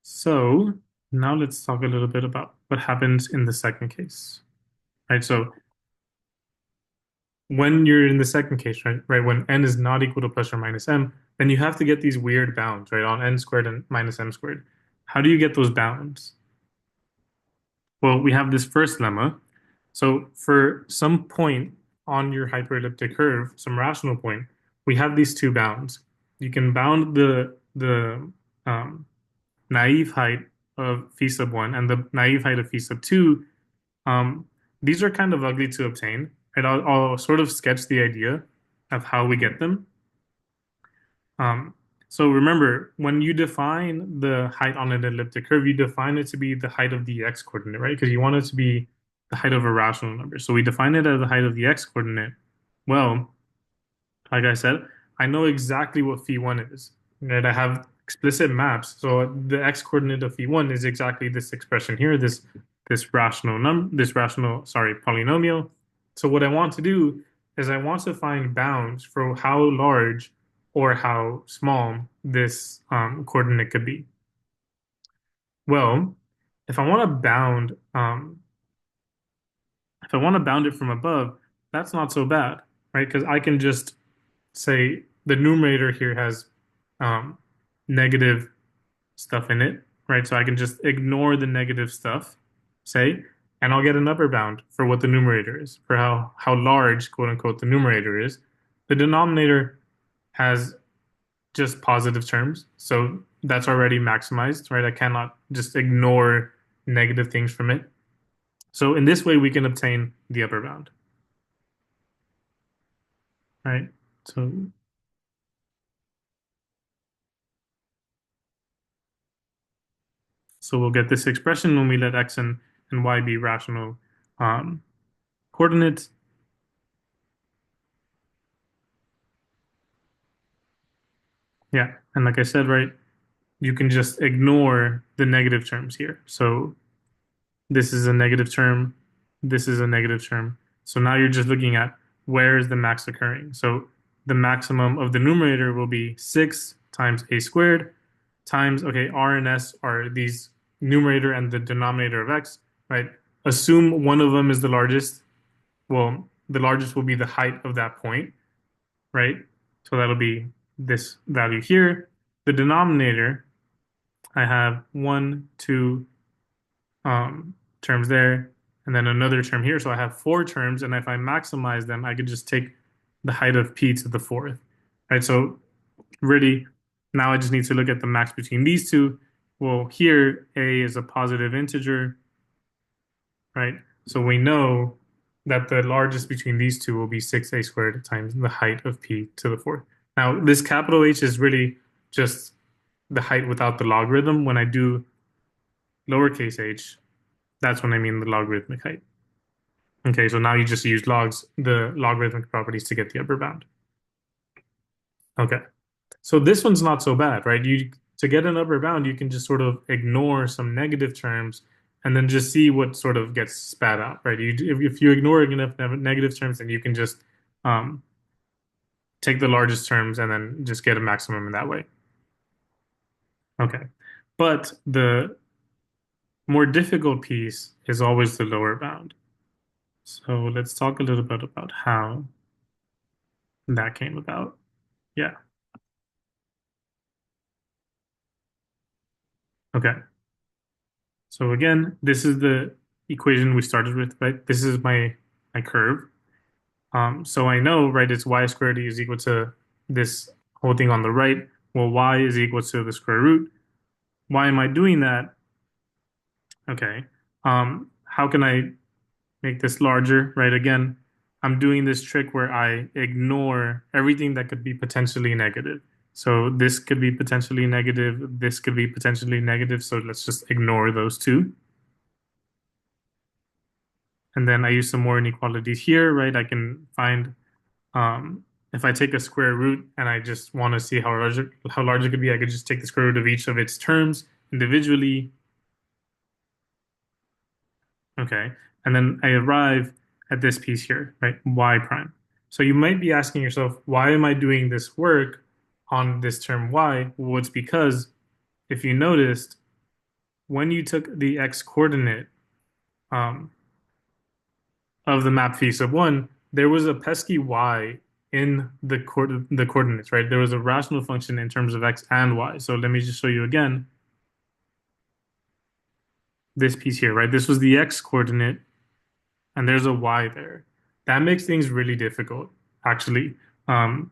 So now let's talk a little bit about what happens in the second case, right? So when you're in the second case, right, when n is not equal to plus or minus m, then you have to get these weird bounds, right, on n squared and minus m squared. How do you get those bounds? Well, we have this first lemma. So for some point on your hyperelliptic curve, some rational point, we have these two bounds. You can bound the naive height of phi sub 1 and the naive height of phi sub 2 these are kind of ugly to obtain, and I'll sort of sketch the idea of how we get them. Um, so remember, when you define the height on an elliptic curve, you define it to be the height of the x coordinate, right? Because you want it to be the height of a rational number. So we define it as the height of the x coordinate. Well, like I said, I know exactly what phi1 is, right? I have explicit maps. So the x coordinate of phi1 is exactly this expression here, this polynomial. So what I want to do is I want to find bounds for how large or how small this coordinate could be. Well, if I want to bound if I want to bound it from above, that's not so bad, right? Because I can just say the numerator here has um, negative stuff in it, right? So I can just ignore the negative stuff, say, and I'll get an upper bound for what the numerator is, for how large, quote unquote, the numerator is. The denominator has just positive terms, so that's already maximized, right? I cannot just ignore negative things from it. So in this way, we can obtain the upper bound, right? So So we'll get this expression when we let x and y be rational um, coordinates. Yeah, and like I said, right, you can just ignore the negative terms here. So this is a negative term, this is a negative term. So now you're just looking at where is the max occurring. So the maximum of the numerator will be 6 times a squared times, okay, r and s are these numerator and the denominator of x, right? Assume one of them is the largest. Well, the largest will be the height of that point, right? So that'll be this value here. The denominator, I have one, two terms there, and then another term here. So I have four terms, and if I maximize them, I could just take the height of p to the fourth, right? So really, now I just need to look at the max between these two. Well, here, a is a positive integer, right? So we know that the largest between these two will be 6a squared times the height of p to the fourth. Now, this capital H is really just the height without the logarithm. When I do lowercase h, that's when I mean the logarithmic height. Okay, so now you just use the logarithmic properties to get the upper bound. Okay, so this one's not so bad, right? To get an upper bound, you can just sort of ignore some negative terms and then just see what sort of gets spat out, right? If you ignore enough negative terms, then you can just um, take the largest terms and then just get a maximum in that way. Okay. But the more difficult piece is always the lower bound. So let's talk a little bit about how that came about. Yeah. Okay. So again, this is the equation we started with, right? This is my curve. So I know, right, it's y squared is equal to this whole thing on the right. Well, y is equal to the square root. Why am I doing that? Okay. How can I make this larger, right? Again, I'm doing this trick where I ignore everything that could be potentially negative. So this could be potentially negative, this could be potentially negative, so let's just ignore those two. And then I use some more inequalities here, right? I can find if I take a square root and I just want to see how large it could be, I could just take the square root of each of its terms individually. Okay. And then I arrive at this piece here, right? Y prime. So you might be asking yourself, why am I doing this work on this term y? Well, it's because if you noticed, when you took the x coordinate um, of the map phi sub 1, there was a pesky y in the coordinates, right? There was a rational function in terms of x and y. So let me just show you again this piece here, right? This was the x coordinate and there's a y there. That makes things really difficult, actually, um,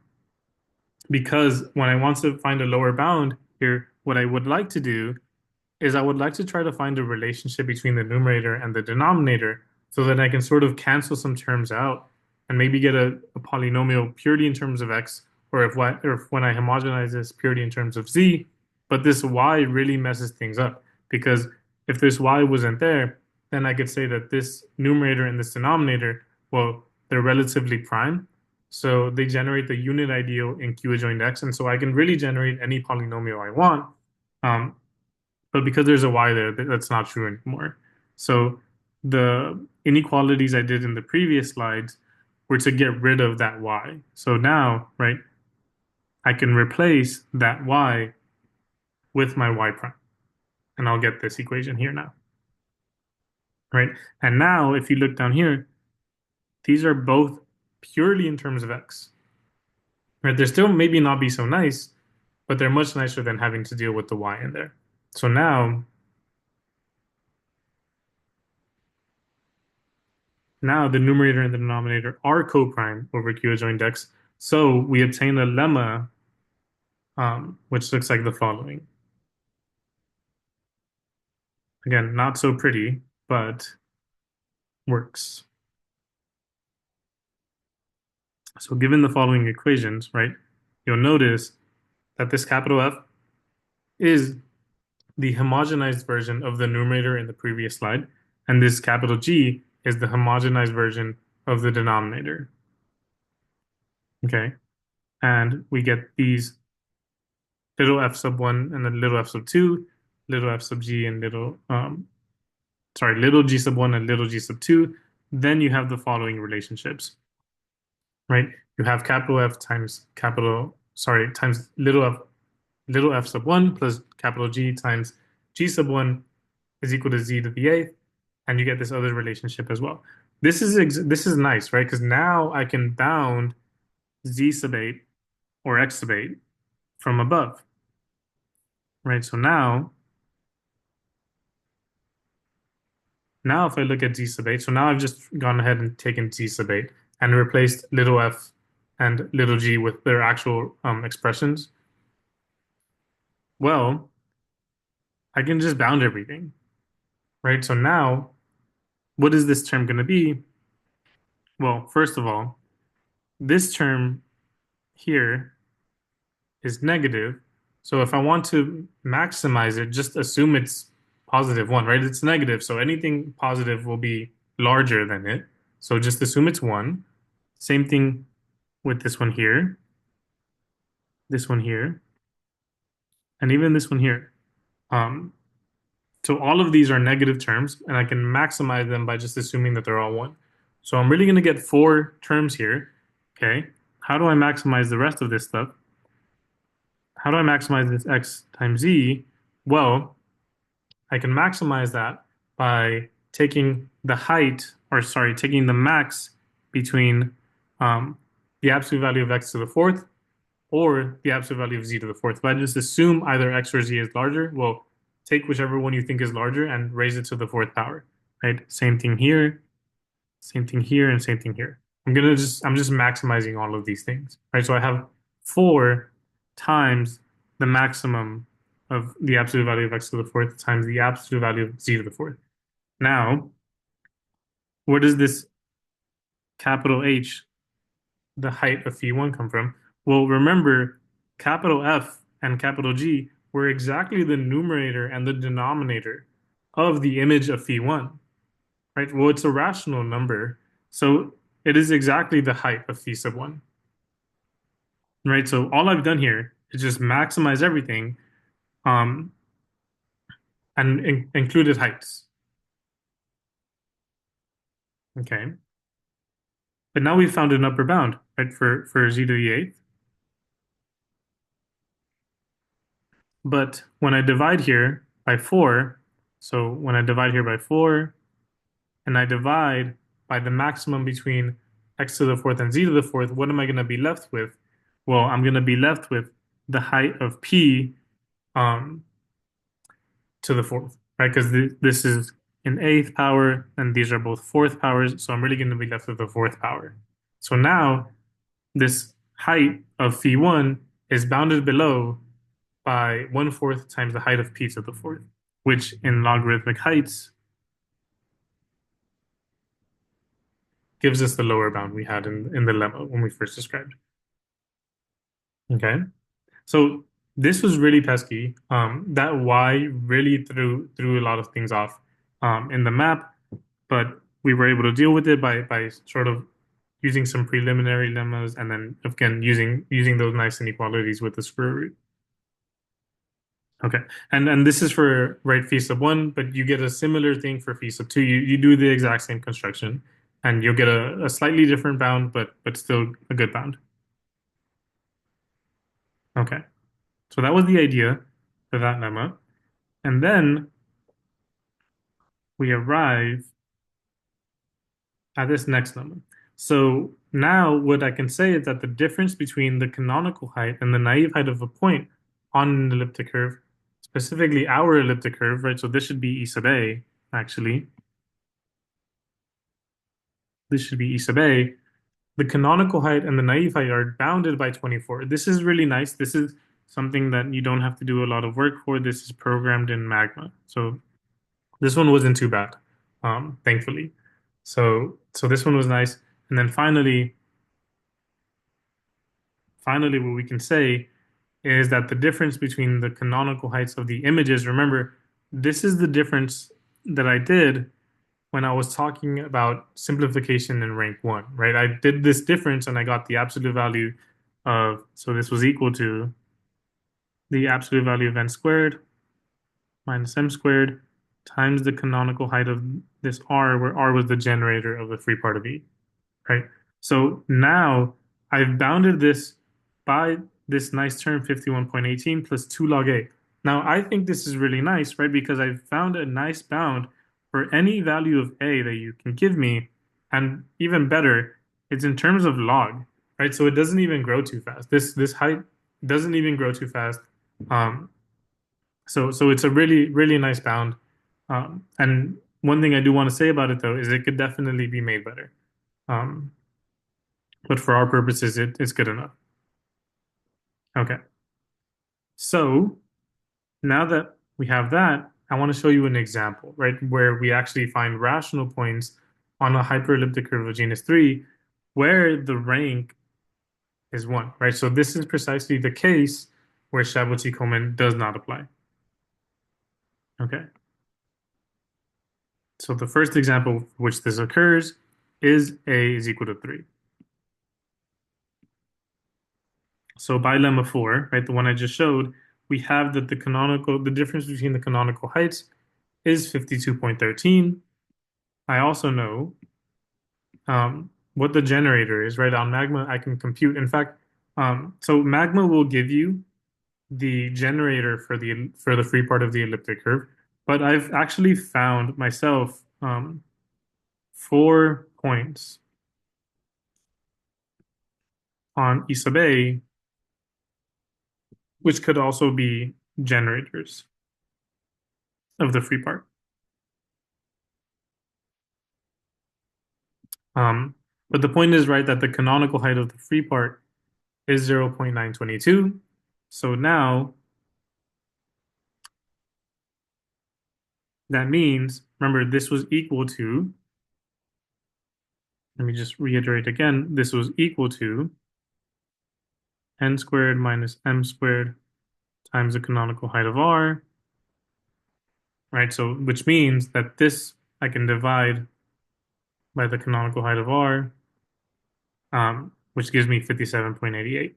because when I want to find a lower bound here, what I would like to do is I would like to try to find a relationship between the numerator and the denominator. so that I can sort of cancel some terms out and maybe get a polynomial purely in terms of x, or if when I homogenize this purely in terms of z, but this y really messes things up because if this y wasn't there, then I could say that this numerator and this denominator, well, they're relatively prime. So they generate the unit ideal in Q adjoint X. And so I can really generate any polynomial I want. Um, but because there's a Y there, that's not true anymore. So the inequalities I did in the previous slides were to get rid of that Y. So now, right, I can replace that Y with my Y prime. And I'll get this equation here now, right? And now if you look down here, these are both purely in terms of X, right? They're still maybe not be so nice, but they're much nicer than having to deal with the Y in there. So now the numerator and the denominator are co-prime over Q adjoint X. So we obtain a lemma, which looks like the following. Again, not so pretty, but works. So given the following equations, right, you'll notice that this capital F is the homogenized version of the numerator in the previous slide, and this capital G is the homogenized version of the denominator. Okay, and we get these little f sub 1 and then little f sub 2, little f sub g and little g sub 1 and little g sub 2. Then you have the following relationships, right? You have capital F times times little f sub 1 plus capital G times g sub 1 is equal to z to the eighth, and you get this other relationship as well. This is nice, right? Because now I can bound z sub 8 or x sub 8 from above, right? So now if I look at z sub 8, so now I've just gone ahead and taken z sub 8 and replaced little f and little g with their actual expressions. Well, I can just bound everything, right? So now, what is this term going to be? Well, first of all, this term here is negative. So if I want to maximize it, just assume it's positive 1, right? It's negative, so anything positive will be larger than it. So just assume it's 1. Same thing with this one here, and even this one here. Um, so all of these are negative terms, and I can maximize them by just assuming that they're all 1. So I'm really going to get 4 terms here. Okay, how do I maximize the rest of this stuff? How do I maximize this x times z? Well, I can maximize that by taking the height, or sorry, taking the max between um, the absolute value of x to the fourth or the absolute value of z to the fourth. If I just assume either x or z is larger, well, take whichever one you think is larger and raise it to the fourth power, right? Same thing here, same thing here, and same thing here. I'm just maximizing all of these things, right? So I have 4 times the maximum of the absolute value of x to the fourth times the absolute value of z to the fourth. Now, where does this capital H, the height of phi1, come from? Well, remember, capital F and capital G were exactly the numerator and the denominator of the image of phi1, right? Well, it's a rational number, so it is exactly the height of phi sub 1, right? So all I've done here is just maximize everything um, and included heights. Okay. But now we've found an upper bound, right, for z to the eighth. But when I divide here by 4, so when I divide here by 4, and I divide by the maximum between x to the fourth and z to the fourth, what am I going to be left with? Well, I'm going to be left with the height of p um, to the fourth, right? Because this is an eighth power, and these are both fourth powers, so I'm really going to be left with the fourth power. So now this height of phi1 is bounded below by 1/4 times the height of p to the fourth, which in logarithmic heights gives us the lower bound we had in the lemma when we first described. Okay. So this was really pesky. That Y really threw a lot of things off in the map, but we were able to deal with it by sort of using some preliminary lemmas and then again using those nice inequalities with the square root. Okay, and this is for right phi sub one, but you get a similar thing for phi sub two. You do the exact same construction, and you'll get a slightly different bound, but still a good bound. Okay, so that was the idea for that lemma, and then we arrive at this next lemma. So now what I can say is that the difference between the canonical height and the naive height of a point on an elliptic curve, specifically our elliptic curve, right? So this should be E sub A, actually. This should be E sub A. The canonical height and the naive height are bounded by 24. This is really nice. This is something that you don't have to do a lot of work for. This is programmed in Magma. So this one wasn't too bad, thankfully. So this one was nice. And then finally, what we can say is that the difference between the canonical heights of the images, remember, this is the difference that I did when I was talking about simplification in rank one, right? I did this difference and I got the absolute value of, so this was equal to the absolute value of n squared minus m squared times the canonical height of this r, where r was the generator of the free part of E, right? So now I've bounded this by this nice term 51.18 plus 2 log A. Now I think this is really nice, right? Because I've found a nice bound for any value of A that you can give me. And even better, it's in terms of log, right? So it doesn't even grow too fast. This height doesn't even grow too fast. Um, so it's a really nice bound. And one thing I do want to say about it though is it could definitely be made better. Um, but for our purposes, it's good enough. Okay. So now that we have that, I want to show you an example, right, where we actually find rational points on a hyperelliptic curve of genus 3 where the rank is 1, right? So this is precisely the case where Chaboty-Coleman does not apply. Okay. So the first example for which this occurs is A is equal to 3. So by lemma 4, right, the one I just showed, we have that the difference between the canonical heights is 52.13. I also know what the generator is, right? On Magma, I can compute. In fact, so Magma will give you the generator for the free part of the elliptic curve, but I've actually found myself 4 points on E sub A, which could also be generators of the free part. Um, but the point is, right, that the canonical height of the free part is 0.922. So now that means, remember, this was equal to, let me just reiterate again, this was equal to n squared minus m squared times the canonical height of R, right? So, which means that this I can divide by the canonical height of R, which gives me 57.88.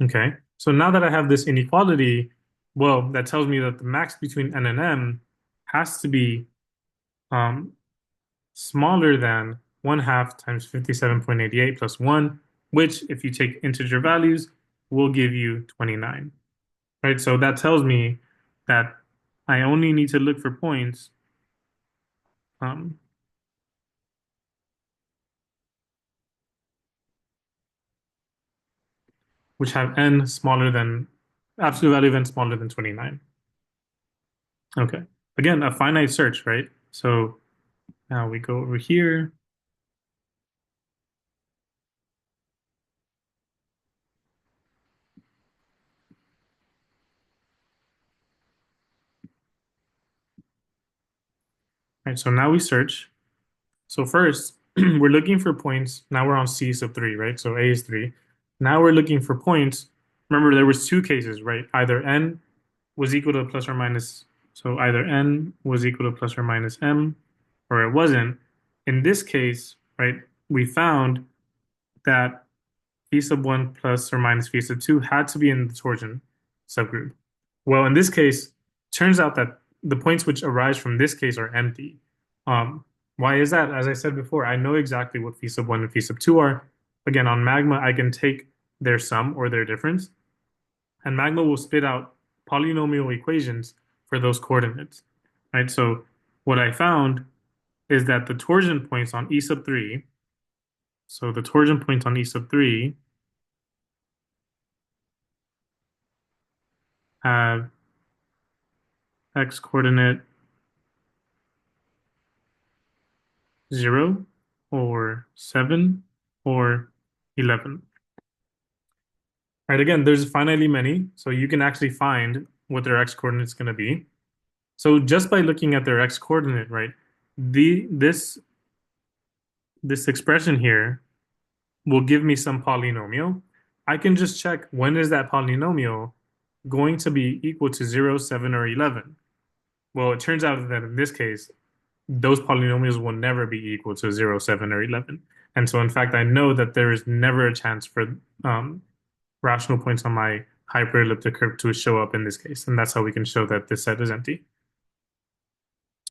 Okay, so now that I have this inequality, well, that tells me that the max between n and m has to be um, smaller than 1/2 times 57.88 plus 1, which, if you take integer values, will give you 29. Right? So that tells me that I only need to look for points um, which have n smaller than absolute value of n smaller than 29. Okay. Again, a finite search, right? So now we go over here. Right, so now we search. So first, we're looking for points. Now we're on C sub 3, right? So A is 3. Now we're looking for points. Remember, there was two cases, right? Either n was equal to plus or minus, so either n was equal to plus or minus m, or it wasn't. In this case, right, we found that phi sub 1 plus or minus phi sub 2 had to be in the torsion subgroup. Well, in this case, turns out that the points which arise from this case are empty. Why is that? As I said before, I know exactly what phi sub 1 and phi sub 2 are. Again, on magma, I can take their sum or their difference, and magma will spit out polynomial equations for those coordinates, right? So what I found is that the torsion points on E sub 3, so the torsion points on E sub 3 have x coordinate 0 or 7 or 11. Right, again, there's finitely many, so you can actually find what their x coordinate is going to be. So just by looking at their x coordinate, right, this expression here will give me some polynomial. I can just check when is that polynomial going to be equal to 0, 7, or 11. Well, it turns out that in this case, those polynomials will never be equal to 0, 7, or 11. And so, in fact, I know that there is never a chance for rational points on my hyperelliptic curve to show up in this case. And that's how we can show that this set is empty.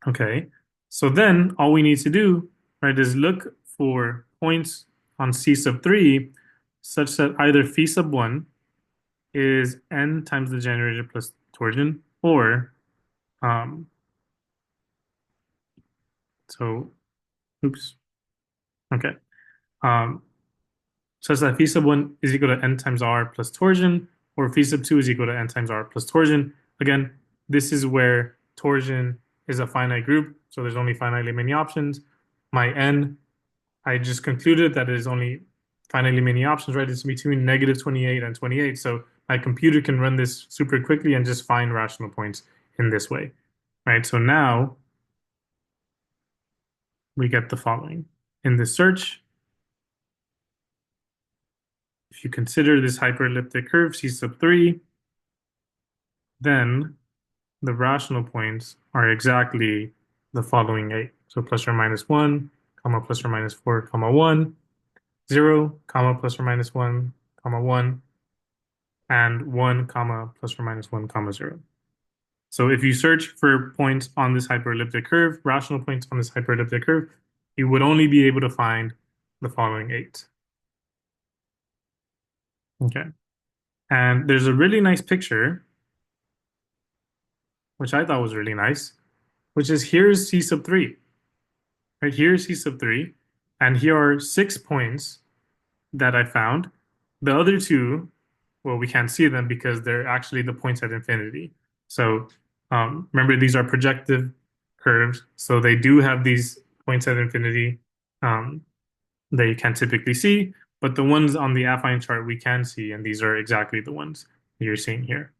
Okay, so then all we need to do, right, is look for points on C sub 3 such that either phi sub 1 is n times the generator plus torsion, or um, so, oops, okay, um, such that phi sub 1 is equal to n times r plus torsion, or phi sub 2 is equal to n times r plus torsion. Again, this is where torsion is a finite group, so there's only finitely many options. My n, I just concluded that it is only finitely many options, right? It's between negative 28 and 28. So my computer can run this super quickly and just find rational points in this way, right? So now we get the following. In the search, if you consider this hyperelliptic curve, C sub 3, then the rational points are exactly the following 8. So plus or minus 1, comma plus or minus 4, comma 1, 0, comma plus or minus 1, comma 1, and 1, comma plus or minus 1, comma 0. So if you search for points on this hyperelliptic curve, rational points on this hyperelliptic curve, you would only be able to find the following 8. Okay. And there's a really nice picture, which I thought was really nice, which is here's C sub 3. Right, here's C sub 3, and here are 6 points that I found. The other two, well, we can't see them because they're actually the points at infinity. So remember, these are projective curves, so they do have these points at infinity that you can't typically see, but the ones on the affine chart we can see, and these are exactly the ones you're seeing here.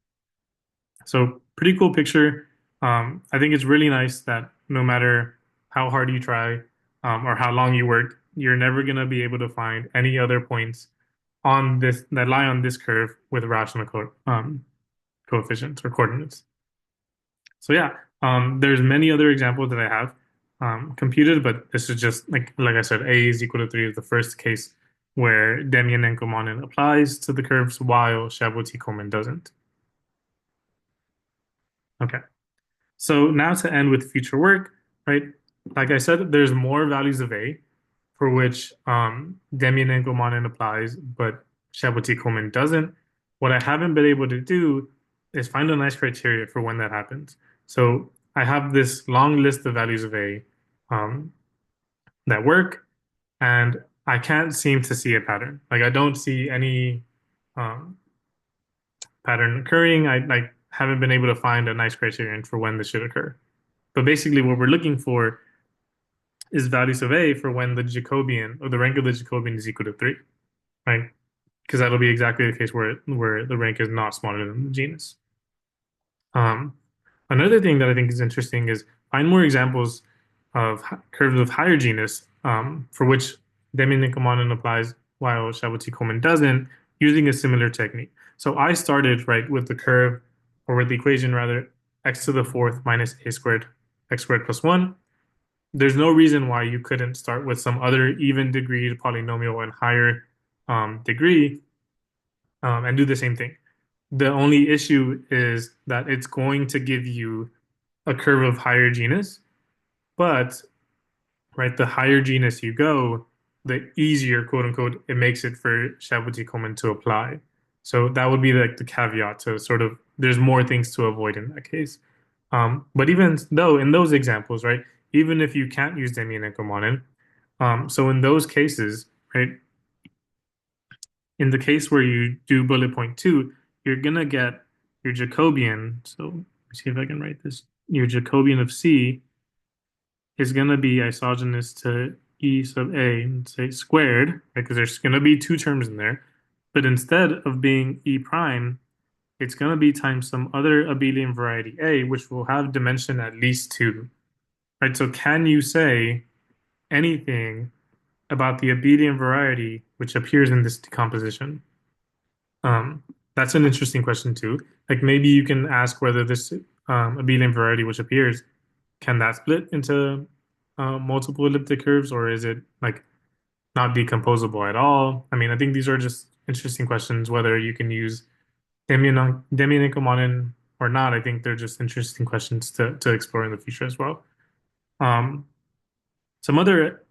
So pretty cool picture. I think it's really nice that no matter how hard you try or how long you work, you're never going to be able to find any other points on this that lie on this curve with rational coefficients or coordinates. So yeah, there's many other examples that I have computed, but this is just like I said, A is equal to 3 is the first case where Dem'janenko-Manin applies to the curves while Chabot-Coleman doesn't. Okay. So now to end with future work, right? Like I said, there's more values of A for which Dem'janenko-Manin applies, but Chabot-Coleman doesn't. What I haven't been able to do is find a nice criteria for when that happens. So I have this long list of values of A um, that work, and I can't seem to see a pattern. Like I don't see any um, pattern occurring. I like haven't been able to find a nice criterion for when this should occur. But basically, what we're looking for is values of A for when the Jacobian or the rank of the Jacobian is equal to 3, right? Because that'll be exactly the case where the rank is not smaller than the genus. Um, Another thing that I think is interesting is find more examples of curves of higher genus for which Dem'janenko-Manin applies while Chabot-Coleman doesn't, using a similar technique. So I started right with the curve, or with the equation rather, x to the fourth minus a squared, x squared plus 1. There's no reason why you couldn't start with some other even degree polynomial and higher degree and do the same thing. The only issue is that it's going to give you a curve of higher genus, but right, the higher genus you go, the easier, quote unquote, it makes it for Chabot-Coleman to apply. So that would be like the caveat to sort of there's more things to avoid in that case. But even though in those examples, right, even if you can't use Dem'janenko-Manin, so in those cases, right, in the case where you do bullet point two, you're gonna get your Jacobian. So let me see if I can write this. Your Jacobian of C is gonna be isogenous to E sub A and say squared, right? Because there's gonna be two terms in there. But instead of being E prime, it's gonna be times some other abelian variety A, which will have dimension at least two, right? So can you say anything about the abelian variety which appears in this decomposition? Um, that's an interesting question too. Like maybe you can ask whether this abelian variety which appears, can that split into multiple elliptic curves, or is it like not decomposable at all? I mean, I think these are just interesting questions, whether you can use Dem'janenko-Manin or not. I think they're just interesting questions to explore in the future as well. Um, some other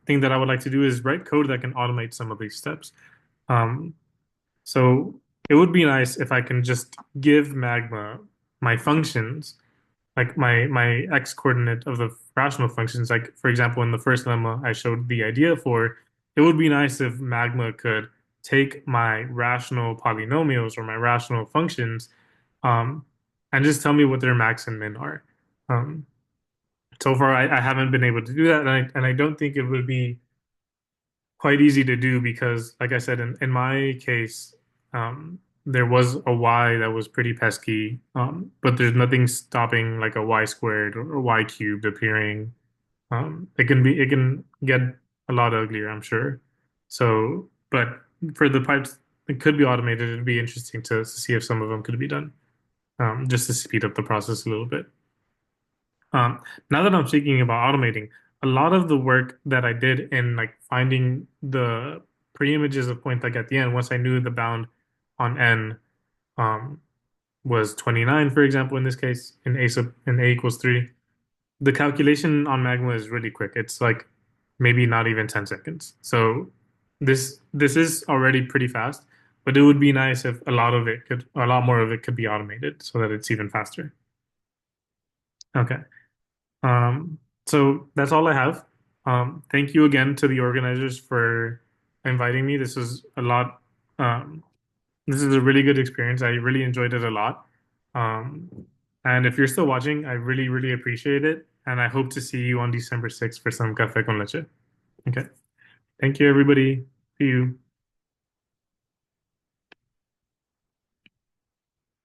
thing that I would like to do is write code that can automate some of these steps. Um, so it would be nice if I can just give Magma my functions, like my x coordinate of the rational functions. Like for example, in the first lemma I showed the idea for, it would be nice if Magma could take my rational polynomials or my rational functions, um, and just tell me what their max and min are. Um, so far, I haven't been able to do that, and I don't think it would be quite easy to do because, like I said, in my case, there was a y that was pretty pesky, but there's nothing stopping like a y squared or y cubed appearing. It can get a lot uglier, I'm sure. So, but for the pipes that could be automated, it'd be interesting to see if some of them could be done, just to speed up the process a little bit. Now that I'm thinking about automating, a lot of the work that I did in like finding the pre-images of points like at the end, once I knew the bound on n um, was 29, for example, in this case, in a equals 3, the calculation on Magma is really quick. It's like maybe not even 10 seconds. So this is already pretty fast, but it would be nice if a lot more of it could be automated so that it's even faster. Okay. So that's all I have. Thank you again to the organizers for inviting me. Um, this is a really good experience. I really enjoyed it a lot. Um, and if you're still watching, I really, really appreciate it. And I hope to see you on December 6th for some café con leche. Okay. Thank you, everybody. See you.